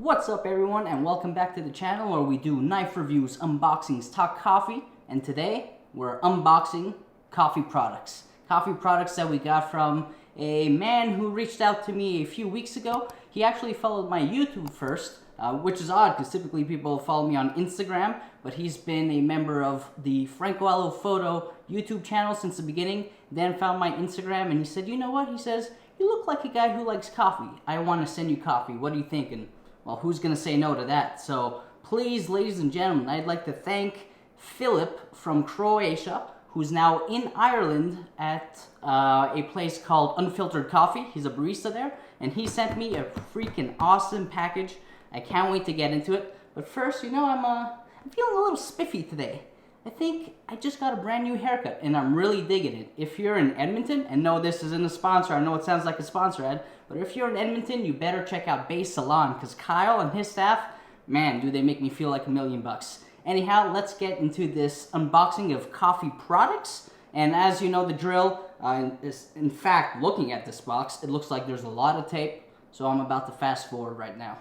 What's up everyone, and welcome back to the channel where we do knife reviews, unboxings, talk coffee, and today we're unboxing coffee products. Coffee products that we got from a man who reached out to me a few weeks ago. He actually followed my YouTube first, which is odd because typically people follow me on Instagram, but he's been a member of the Franco Photo YouTube channel since the beginning, then found my Instagram and he said, you know what, he says, you look like a guy who likes coffee. I want to send you coffee. What are you thinking? Well, who's going to say no to that? So please, ladies and gentlemen, I'd like to thank Philip from Croatia, who's now in Ireland at a place called Unfiltered Coffee. He's a barista there, and he sent me a freaking awesome package. I can't wait to get into it. But first, you know, I'm feeling a little spiffy today. I think I just got a brand new haircut, and I'm really digging it. If you're in Edmonton, and no, this isn't a sponsor, I know it sounds like a sponsor ad, but if you're in Edmonton, you better check out Bay Salon, because Kyle and his staff, man, do they make me feel like $1 million. Anyhow, let's get into this unboxing of coffee products. And as you know the drill, in fact, looking at this box, it looks like there's a lot of tape, so I'm about to fast forward right now.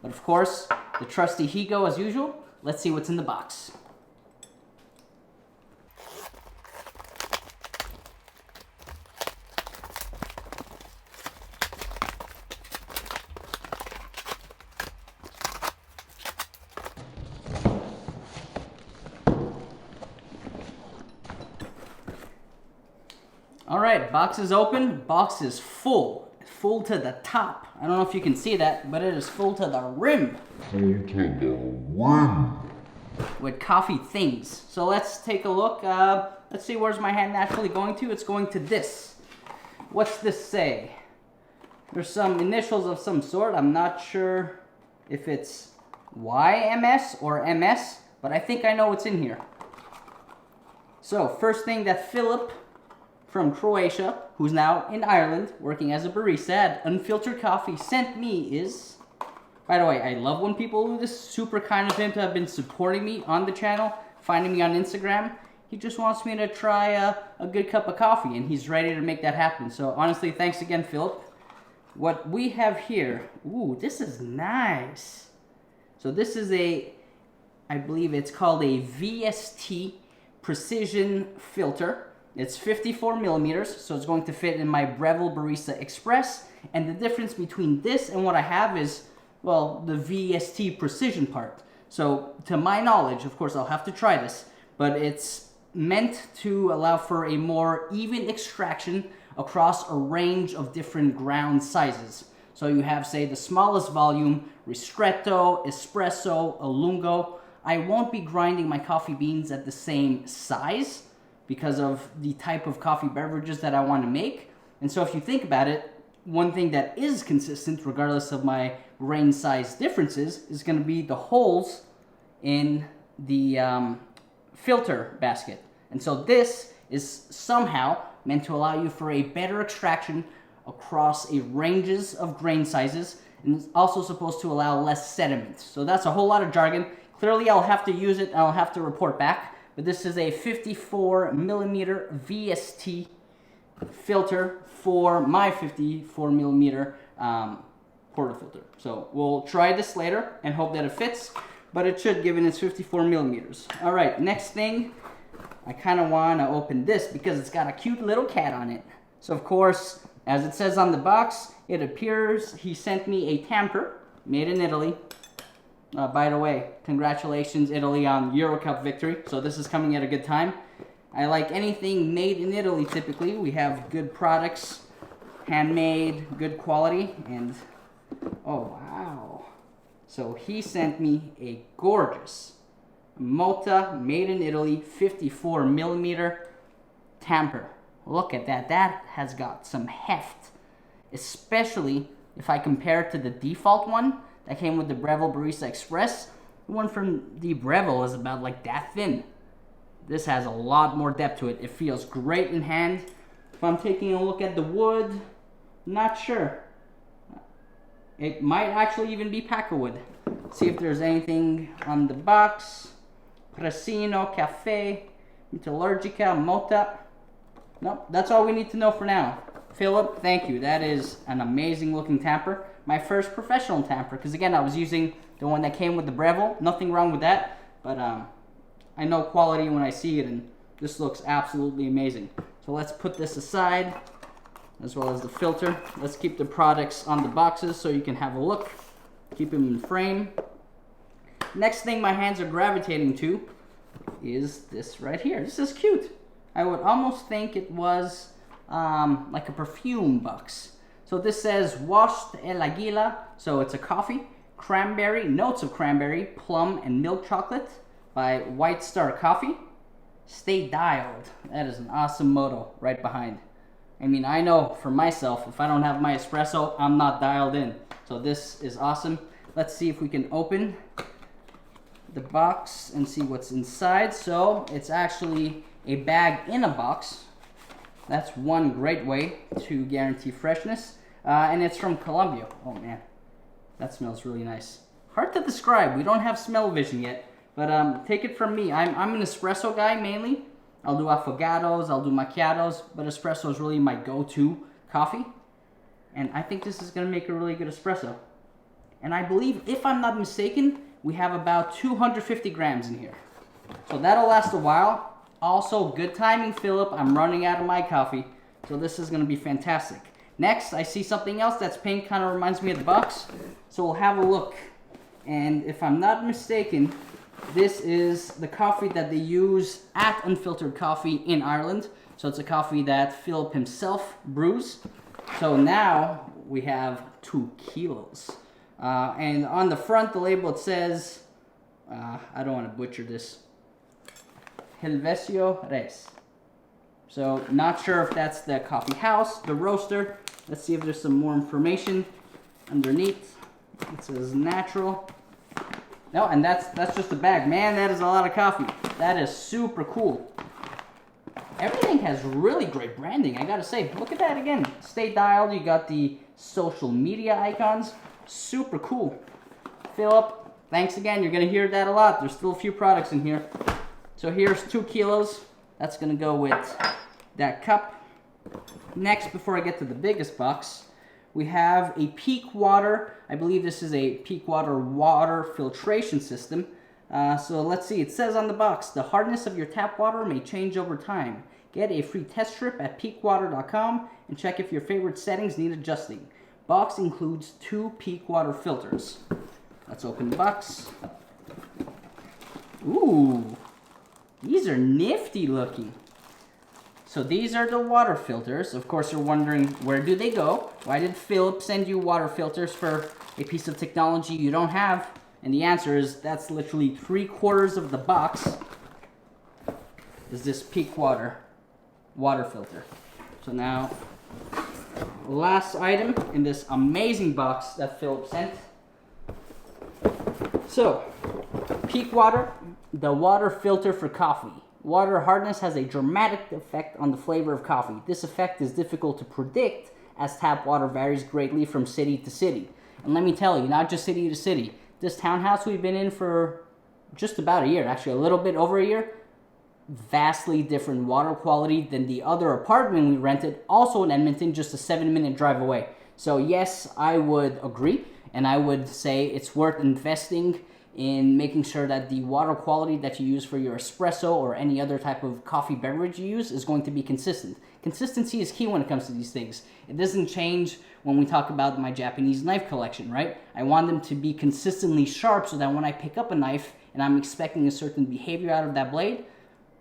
But of course, the trusty Higo as usual. Let's see what's in the box. Alright, box is open, box is full to the top. I don't know if you can see that, but it is full to the rim. Full to the rim. With coffee things. So let's take a look. Let's see, where's my hand naturally going to? It's going to this. What's this say? There's some initials of some sort. I'm not sure if it's YMS or MS, but I think I know what's in here. So first thing that Philip from Croatia, who's now in Ireland working as a barista at Unfiltered Coffee, sent me is, by the way, I love when people do this, super kind of him to have been supporting me on the channel, finding me on Instagram. He just wants me to try a good cup of coffee, and he's ready to make that happen. So honestly, thanks again, Philip. What we have here, ooh, this is nice. So this is I believe it's called a VST Precision Filter. It's 54 millimeters, so it's going to fit in my Breville Barista Express. And the difference between this and what I have is, well, the VST Precision part. So to my knowledge, of course I'll have to try this, but it's meant to allow for a more even extraction across a range of different ground sizes. So you have, say, the smallest volume, Ristretto, Espresso, a Lungo. I won't be grinding my coffee beans at the same size because of the type of coffee beverages that I want to make. And so if you think about it, one thing that is consistent, regardless of my grain size differences, is going to be the holes in the filter basket. And so this is somehow meant to allow you for a better extraction across a ranges of grain sizes, and it's also supposed to allow less sediment. So that's a whole lot of jargon. Clearly I'll have to use it and I'll have to report back. But this is a 54 millimeter VST filter for my 54 millimeter portafilter. So we'll try this later and hope that it fits, but it should given it's 54 millimeters. All right, next thing, I kind of want to open this because it's got a cute little cat on it. So of course, as it says on the box, it appears he sent me a tamper made in Italy. By the way, congratulations Italy on Euro Cup victory. So this is coming at a good time. I like anything made in Italy typically. We have good products, handmade, good quality, and oh wow. So he sent me a gorgeous Mota made in Italy 54 millimeter tamper. Look at that, that has got some heft. Especially if I compare it to the default one that came with the Breville Barista Express. The one from the Breville is about like that thin. This has a lot more depth to it. It feels great in hand. If I'm taking a look at the wood, not sure. It might actually even be Paca wood. See if there's anything on the box. Prasino, Cafe, Metallurgica, Mota. Nope, that's all we need to know for now. Philip, thank you. That is an amazing looking tamper. my first professional tamper. Because again, I was using the one that came with the Breville. Nothing wrong with that, but I know quality when I see it, and this looks absolutely amazing. So let's put this aside, as well as the filter. Let's keep the products on the boxes so you can have a look. Keep them in frame. Next thing my hands are gravitating to is this right here. This is cute. I would almost think it was like a perfume box. So this says Washed El Aguila. So it's a coffee, cranberry, notes of cranberry, plum, and milk chocolate by White Star Coffee. Stay dialed. That is an awesome motto right behind. I mean, I know for myself, if I don't have my espresso, I'm not dialed in. So this is awesome. Let's see if we can open the box and see what's inside. So it's actually a bag in a box. That's one great way to guarantee freshness. And it's from Colombia. Oh man, that smells really nice. Hard to describe. We don't have smell vision yet. But take it from me. I'm an espresso guy mainly. I'll do affogatos, I'll do macchiatos, but espresso is really my go-to coffee. And I think this is gonna make a really good espresso. And I believe, if I'm not mistaken, we have about 250 grams in here. So that'll last a while. Also, good timing, Philip. I'm running out of my coffee. So this is gonna be fantastic. Next, I see something else that's pink, kind of reminds me of the box. So we'll have a look. And if I'm not mistaken, this is the coffee that they use at Unfiltered Coffee in Ireland. So it's a coffee that Philip himself brews. So now we have 2 kilos. And on the front, the label, it says, I don't want to butcher this, Helvecio Res. So not sure if that's the coffee house, the roaster. Let's see if there's some more information underneath. It says natural. No, and that's just a bag. Man, that is a lot of coffee. That is super cool. Everything has really great branding, I gotta say. Look at that again. Stay dialed. You got the social media icons. Super cool. Philip, thanks again. You're gonna hear that a lot. There's still a few products in here. So here's 2 kilos. That's gonna go with that cup. Next, before I get to the biggest box, we have a Peak Water. I believe this is a Peak Water water filtration system. So let's see. It says on the box, the hardness of your tap water may change over time. Get a free test strip at peakwater.com and check if your favorite settings need adjusting. Box includes 2 Peak Water filters. Let's open the box. Ooh, these are nifty looking. So these are the water filters. Of course, you're wondering, where do they go? Why did Philip send you water filters for a piece of technology you don't have? And the answer is, that's literally 3/4 of the box is this Peak Water filter. So now, last item in this amazing box that Philip sent. So, Peak Water, the water filter for coffee. Water hardness has a dramatic effect on the flavor of coffee. This effect is difficult to predict as tap water varies greatly from city to city. And let me tell you, not just city to city. This townhouse we've been in for just about a year, actually a little bit over a year, vastly different water quality than the other apartment we rented, also in Edmonton, just a 7-minute drive away. So yes, I would agree, and I would say it's worth investing in making sure that the water quality that you use for your espresso or any other type of coffee beverage you use is going to be consistent. Consistency is key when it comes to these things. It doesn't change when we talk about my Japanese knife collection, right? I want them to be consistently sharp so that when I pick up a knife and I'm expecting a certain behavior out of that blade,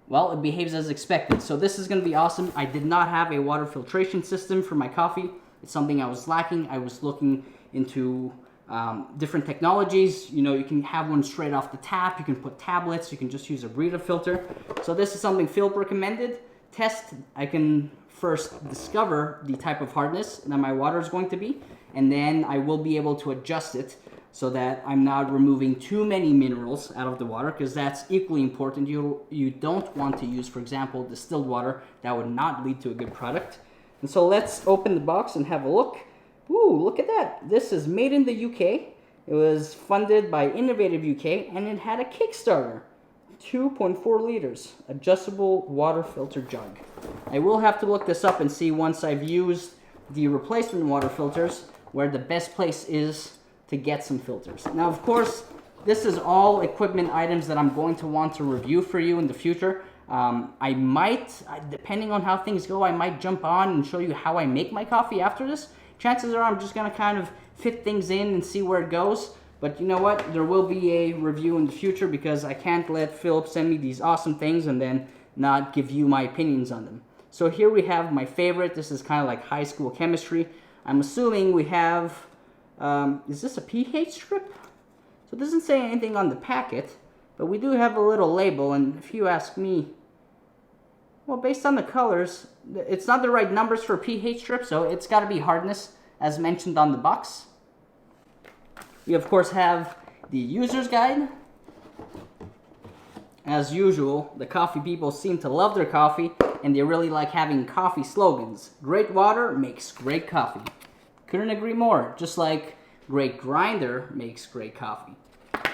well, it behaves as expected. So this is going to be awesome. I did not have a water filtration system for my coffee. It's something I was lacking. I was looking into different technologies. You know, you can have one straight off the tap. You can put tablets. You can just use a Brita filter. So this is something Philip recommended. Test, I can first discover the type of hardness that my water is going to be, and then I will be able to adjust it so that I'm not removing too many minerals out of the water, because that's equally important. You don't want to use, for example, distilled water. That would not lead to a good product. And so let's open the box and have a look. Ooh, look at that. This is made in the UK. It was funded by Innovative UK, and it had a Kickstarter. 2.4 liters, adjustable water filter jug. I will have to look this up and see once I've used the replacement water filters, where the best place is to get some filters. Now, of course, this is all equipment items that I'm going to want to review for you in the future. I might, depending on how things go, I might jump on and show you how I make my coffee after this. Chances are I'm just gonna kind of fit things in and see where it goes. But you know what? There will be a review in the future because I can't let Philip send me these awesome things and then not give you my opinions on them. So here we have my favorite. This is kind of like high school chemistry. I'm assuming we have, is this a pH strip? So it doesn't say anything on the packet, but we do have a little label, and if you ask me, well, based on the colors, it's not the right numbers for pH strip, so it's got to be hardness, as mentioned on the box. We, of course, have the user's guide. As usual, the coffee people seem to love their coffee, and they really like having coffee slogans. Great water makes great coffee. Couldn't agree more. Just like great grinder makes great coffee.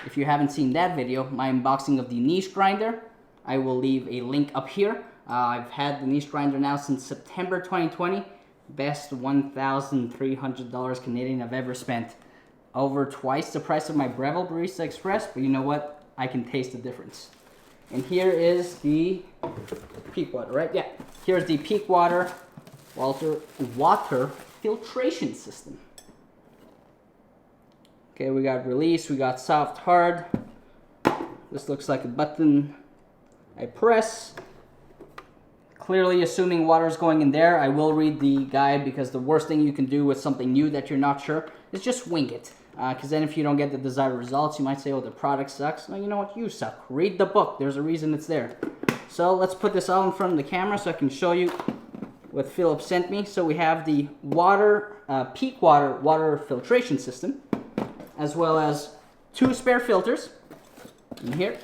If you haven't seen that video, my unboxing of the niche grinder, I will leave a link up here. I've had the niche grinder now since September 2020. Best $1,300 Canadian I've ever spent. Over twice the price of my Breville Barista Express, but you know what? I can taste the difference. And here is the Peak Water, right? Yeah. Here's the Peak Water water filtration system. Okay, we got release, we got soft, hard. This looks like a button I press. Clearly assuming water's going in there. I will read the guide because the worst thing you can do with something new that you're not sure is just wing it. Because then if you don't get the desired results, you might say, oh, the product sucks. No, you know what? You suck. Read the book. There's a reason it's there. So let's put this all in front of the camera so I can show you what Philip sent me. So we have the Peak water filtration system, as well as 2 spare filters in here.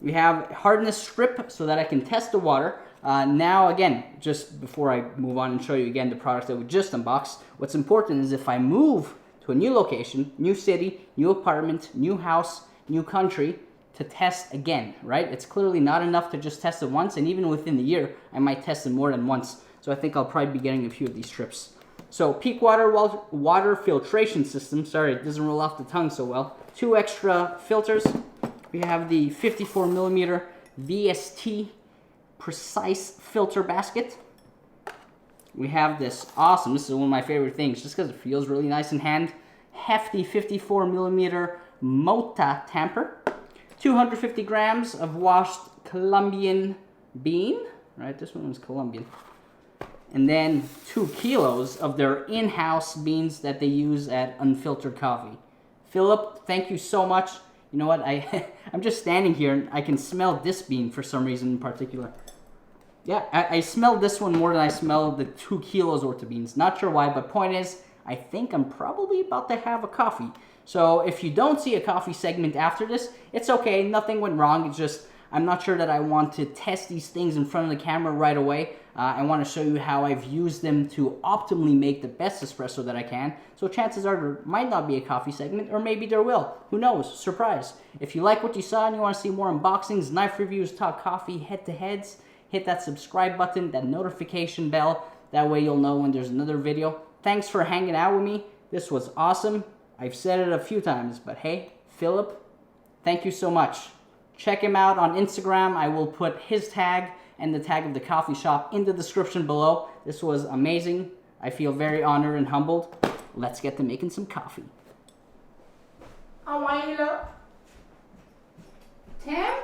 We have hardness strip so that I can test the water. Now, again, just before I move on and show you again the products that we just unboxed, what's important is if I move to a new location, new city, new apartment, new house, new country, to test again, right? It's clearly not enough to just test it once, and even within the year, I might test it more than once. So I think I'll probably be getting a few of these strips. So Peak water filtration system, sorry, it doesn't roll off the tongue so well. 2 extra filters. We have the 54 millimeter VST precise filter basket. We have this awesome, this is one of my favorite things, just because it feels really nice in hand, hefty 54 millimeter Mota tamper. 250 grams of washed Colombian bean, right? This one was Colombian. And then 2 kilos of their in-house beans that they use at Unfiltered Coffee. Philip, thank you so much. You know what, I'm just standing here and I can smell this bean for some reason in particular. Yeah, I smell this one more than I smell the 2 kilos worth of beans. Not sure why, but point is, I think I'm probably about to have a coffee. So if you don't see a coffee segment after this, it's okay, nothing went wrong. It's just, I'm not sure that I want to test these things in front of the camera right away. I want to show you how I've used them to optimally make the best espresso that I can. So chances are there might not be a coffee segment, or maybe there will. Who knows? Surprise. If you like what you saw and you want to see more unboxings, knife reviews, talk coffee, head-to-heads, hit that subscribe button, that notification bell. That way you'll know when there's another video. Thanks for hanging out with me. This was awesome. I've said it a few times, but hey, Philip, thank you so much. Check him out on Instagram. I will put his tag and the tag of the coffee shop in the description below. This was amazing. I feel very honored and humbled. Let's get to making some coffee. How are you, love? Tim?